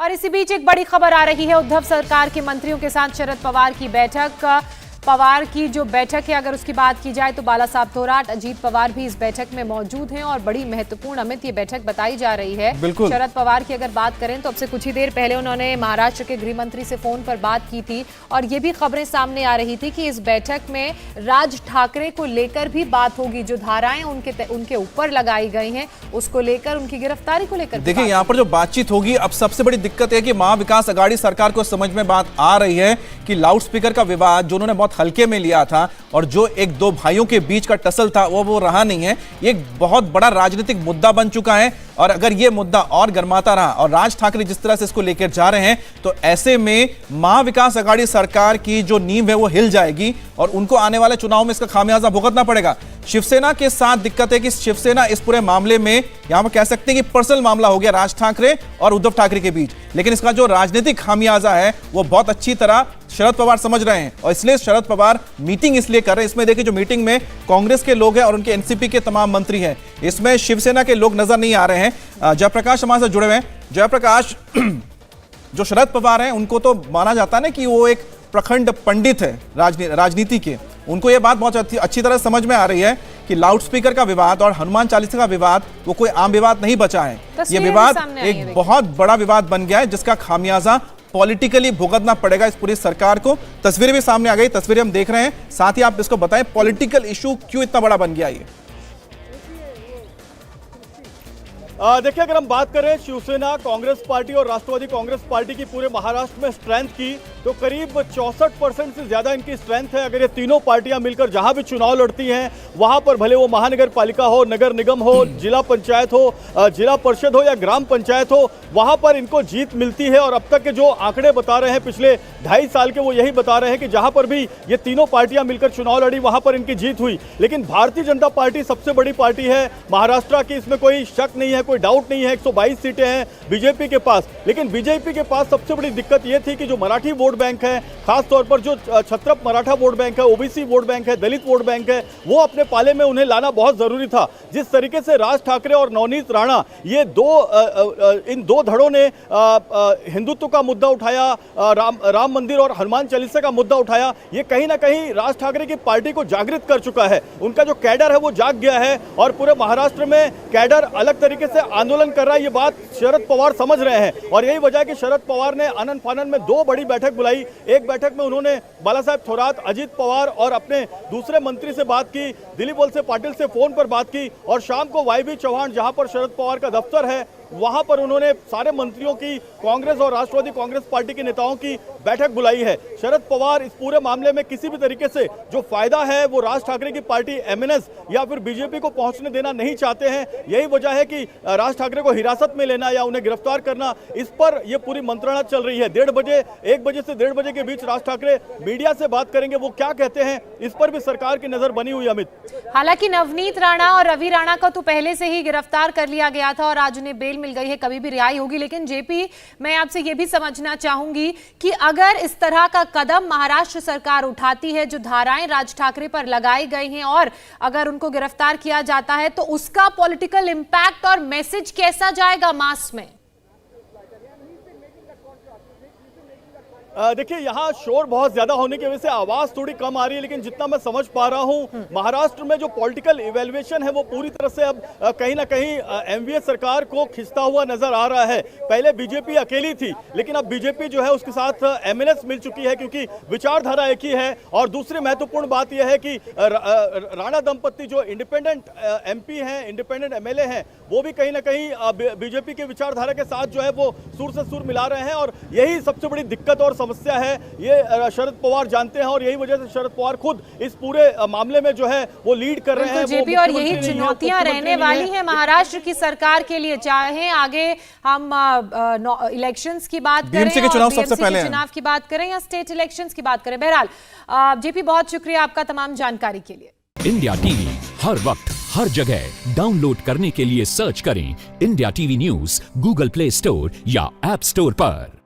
और इसी बीच एक बड़ी खबर आ रही है। उद्धव सरकार के मंत्रियों के साथ शरद पवार की बैठक। पवार की जो बैठक है, अगर उसकी बात की जाए तो बाला साहब थोराट, अजीत पवार भी इस बैठक में मौजूद हैं और बड़ी महत्वपूर्ण अमित ये बैठक बताई जा रही है। शरद पवार की अगर बात करें तो अब से कुछ ही देर पहले उन्होंने महाराष्ट्र के गृह मंत्री से फोन पर बात की थी और ये भी खबरें सामने आ रही थी कि इस बैठक में राज ठाकरे को लेकर भी बात होगी। जो धाराएं उनके ऊपर लगाई गई हैं उसको लेकर, उनकी गिरफ्तारी को लेकर। देखिए, यहाँ पर जो बातचीत होगी, अब सबसे बड़ी दिक्कत है कि महाविकास अघाड़ी सरकार को समझ में बात आ रही है कि लाउडस्पीकर का विवाद जो उन्होंने बहुत हल्के में लिया था और जो एक दो भाइयों के बीच का टसल था वो रहा नहीं है। ये एक बहुत बड़ा राजनीतिक मुद्दा बन चुका है और अगर ये मुद्दा और गर्माता रहा और राज ठाकरे जिस तरह से इसको लेकर जा रहे हैं तो ऐसे में महाविकास अघाड़ी सरकार की जो नींव है वो हिल जाएगी और उनको आने वाले चुनाव में इसका खामियाजा भुगतना पड़ेगा। शिवसेना के साथ दिक्कत है कि शिवसेना इस पूरे मामले में यहां पर कह सकते हैं कि पर्सनल मामला हो गया राज ठाकरे और उद्धव ठाकरे के बीच, लेकिन इसका जो राजनीतिक खामियाजा है वो बहुत अच्छी तरह शरद पवार समझ रहे हैं और इसलिए शरद पवार मीटिंग इसलिए कर रहे हैं। इसमें देखिए, जो मीटिंग में कांग्रेस के लोग हैं और उनके एनसीपी के तमाम मंत्री हैं, इसमें शिवसेना के लोग नजर नहीं आ रहे हैं। जयप्रकाश हमारे साथ जुड़े हुए हैं। जयप्रकाश, जो शरद पवार हैं उनको तो माना जाता है ना कि वो एक प्रखंड पंडित है राजनीति के। उनको ये बात बहुत अच्छी तरह समझ में आ रही है कि लाउडस्पीकर का विवाद और हनुमान चालीसा का विवाद वो कोई आम विवाद नहीं बचा है। ये विवाद एक बहुत बड़ा विवाद बन गया है जिसका खामियाजा पॉलिटिकली भुगतना पड़ेगा इस पूरी सरकार को। तस्वीरें भी सामने आ गई, तस्वीरें हम देख रहे हैं। साथ ही आप इसको बताएं, पॉलिटिकल इशू क्यों इतना बड़ा बन गया ये? देखिए, अगर हम बात करें शिवसेना, कांग्रेस पार्टी और राष्ट्रवादी कांग्रेस पार्टी की पूरे महाराष्ट्र में स्ट्रेंथ की, तो करीब 64% से ज्यादा इनकी स्ट्रेंथ है। अगर ये तीनों पार्टियां मिलकर जहां भी चुनाव लड़ती हैं वहां पर, भले वो महानगर पालिका हो, नगर निगम हो, जिला पंचायत हो, जिला परिषद हो या ग्राम पंचायत हो, वहां पर इनको जीत मिलती है। और अब तक के जो आंकड़े बता रहे हैं पिछले 2.5 साल के, वो यही बता रहे हैं कि जहां पर भी ये तीनों पार्टियां मिलकर चुनाव लड़ी वहां पर इनकी जीत हुई। लेकिन भारतीय जनता पार्टी सबसे बड़ी पार्टी है महाराष्ट्र की, इसमें कोई शक नहीं है, कोई डाउट नहीं है। 122 सीटें हैं बीजेपी के पास, लेकिन बीजेपी के पास सबसे बड़ी दिक्कत यह थी कि जो मराठी वोट बैंक है, खास तौर पर जो छत्रप मराठा वोट बैंक है, ओबीसी वोट बैंक है, दलित वोट बैंक है, वो अपने पाले में उन्हें लाना बहुत जरूरी था। जिस तरीके से राज ठाकरे और नवनीत राणा, ये इन दो धड़ों ने हिंदुत्व का मुद्दा उठाया, राम मंदिर और हनुमान चालीसा का मुद्दा उठाया, ये कहीं ना कहीं राज ठाकरे की पार्टी को जागृत कर चुका है। उनका जो कैडर है वो जाग गया है और पूरे महाराष्ट्र में कैडर अलग तरीके से आंदोलन कर रहा है। ये बात शरद पवार समझ रहे हैं और यही वजह है कि शरद पवार ने आनन फानन में 2 बड़ी बैठक बुलाई। एक बैठक में उन्होंने बाला साहब थोराट, अजीत पवार और अपने दूसरे मंत्री से बात की, दिलीप वलसे पाटिल से फोन पर बात की, और शाम को वाई चौहान, जहां पर शरद पवार का दफ्तर है, वहां पर उन्होंने सारे मंत्रियों की, कांग्रेस और राष्ट्रवादी कांग्रेस पार्टी के नेताओं की बैठक बुलाई है। शरद पवार इस पूरे मामले में किसी भी तरीके से जो फायदा है वो राज ठाकरे की पार्टी एमएनएस या फिर बीजेपी को पहुंचने देना नहीं चाहते हैं। यही वजह है कि राज ठाकरे को हिरासत में लेना या उन्हें गिरफ्तार करना, इस पर यह पूरी मंत्रणा चल रही है। 1 बजे से 1:30 बजे के बीच राज ठाकरे मीडिया से बात करेंगे, वो क्या कहते हैं इस पर भी सरकार की नजर बनी हुई। अमित, हालांकि नवनीत राणा और रवि राणा को तो पहले से ही गिरफ्तार कर लिया गया था और आज उन्हें बेल मिल गई है, कभी भी रिहाई होगी। लेकिन जेपी, मैं आपसे यह भी समझना चाहूंगी कि अगर इस तरह का कदम महाराष्ट्र सरकार उठाती है, जो धाराएं राज ठाकरे पर लगाई गई हैं, और अगर उनको गिरफ्तार किया जाता है तो उसका पॉलिटिकल इंपैक्ट और मैसेज कैसा जाएगा मास में? देखिए, यहाँ शोर बहुत ज्यादा होने की वजह से आवाज थोड़ी कम आ रही है, लेकिन जितना मैं समझ पा रहा हूँ महाराष्ट्र में जो पॉलिटिकल इवैल्यूएशन है वो पूरी तरह से अब कहीं ना कहीं एमवीए सरकार को खिंचता हुआ नजर आ रहा है। पहले बीजेपी अकेली थी, लेकिन अब बीजेपी जो है उसके साथ एमएनएस मिल चुकी है, क्योंकि विचारधारा एक ही है। और दूसरी महत्वपूर्ण बात यह है कि राणा दंपत्ति जो इंडिपेंडेंट एमपी हैं, इंडिपेंडेंट एमएलए हैं, वो भी कहीं ना कहीं बीजेपी के विचारधारा के साथ जो है वो सुर से सुर मिला रहे हैं। और यही सबसे बड़ी दिक्कत और समस्या है, ये शरद पवार जानते हैं और यही वजह से शरद पवार खुद इस पूरे मामले में जो है वो लीड कर रहे हैं। जेपी, और यही चुनौतियां रहने वाली हैं महाराष्ट्र की सरकार के लिए, चाहे आगे हम इलेक्शंस की बात करें, चुनाव की बात करें या स्टेट इलेक्शंस की बात करें। बहरहाल जेपी, बहुत शुक्रिया आपका तमाम जानकारी के लिए। इंडिया टीवी हर वक्त हर जगह डाउनलोड करने के लिए सर्च करें India TV news Google play store या ऐप स्टोर पर।